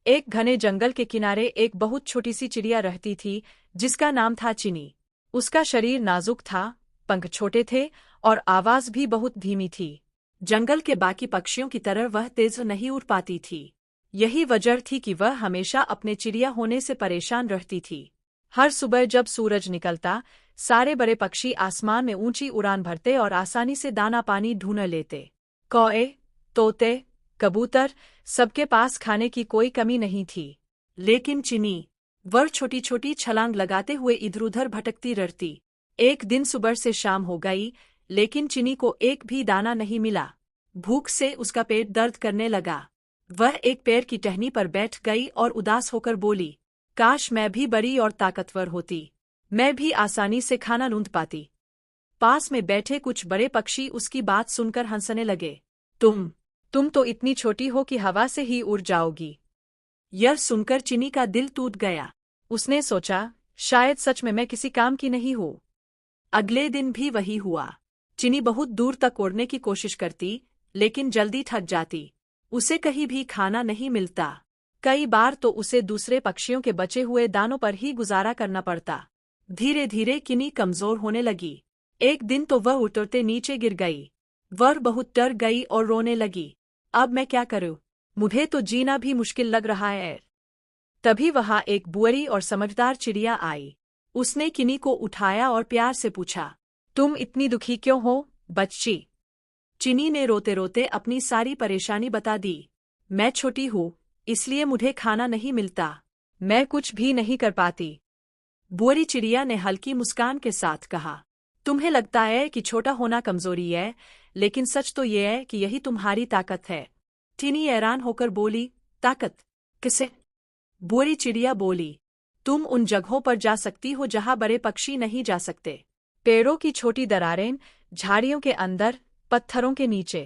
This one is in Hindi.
एक घने जंगल के किनारे एक बहुत छोटी सी चिड़िया रहती थी जिसका नाम था चिनी। उसका शरीर नाजुक था, पंख छोटे थे और आवाज भी बहुत धीमी थी। जंगल के बाकी पक्षियों की तरह वह तेज नहीं उड़ पाती थी। यही वजह थी कि वह हमेशा अपने चिड़िया होने से परेशान रहती थी। हर सुबह जब सूरज निकलता, सारे बड़े पक्षी आसमान में ऊंची उड़ान भरते और आसानी से दाना पानी ढूंढ लेते। कौए, तोते, कबूतर, सबके पास खाने की कोई कमी नहीं थी। लेकिन चिनी, वह छोटी छोटी छलांग लगाते हुए इधर-उधर भटकती रहती। एक दिन सुबह से शाम हो गई, लेकिन चिनी को एक भी दाना नहीं मिला। भूख से उसका पेट दर्द करने लगा। वह एक पेड़ की टहनी पर बैठ गई और उदास होकर बोली, काश मैं भी बड़ी और ताकतवर होती। मैं भी आसानी से खाना ढूंढ पाती। पास में बैठे कुछ बड़े पक्षी उसकी बात सुनकर हंसने लगे। तुम तो इतनी छोटी हो कि हवा से ही उड़ जाओगी। यह सुनकर चिनी का दिल टूट गया। उसने सोचा, शायद सच में मैं किसी काम की नहीं हूँ। अगले दिन भी वही हुआ। चिनी बहुत दूर तक उड़ने की कोशिश करती, लेकिन जल्दी थक जाती। उसे कहीं भी खाना नहीं मिलता। कई बार तो उसे दूसरे पक्षियों के बचे हुए दानों पर ही गुजारा करना पड़ता। धीरे धीरे चिनी कमजोर होने लगी। एक दिन तो वह उतरते नीचे गिर गई। वह बहुत डर गई और रोने लगी। अब मैं क्या करूं? मुझे तो जीना भी मुश्किल लग रहा है। तभी वहां एक बुरी और समझदार चिड़िया आई। उसने चिनी को उठाया और प्यार से पूछा, तुम इतनी दुखी क्यों हो, बच्ची? चिनी ने रोते रोते अपनी सारी परेशानी बता दी। मैं छोटी हूँ, इसलिए मुझे खाना नहीं मिलता। मैं कुछ भी नहीं कर पाती। बुरी चिड़िया ने हल्की मुस्कान के साथ कहा, तुम्हें लगता है कि छोटा होना कमजोरी है, लेकिन सच तो यह है कि यही तुम्हारी ताकत है। चिनी हैरान होकर बोली, ताकत? किसे? बुरी चिड़िया बोली, तुम उन जगहों पर जा सकती हो जहां बड़े पक्षी नहीं जा सकते। पेड़ों की छोटी दरारें, झाड़ियों के अंदर, पत्थरों के नीचे।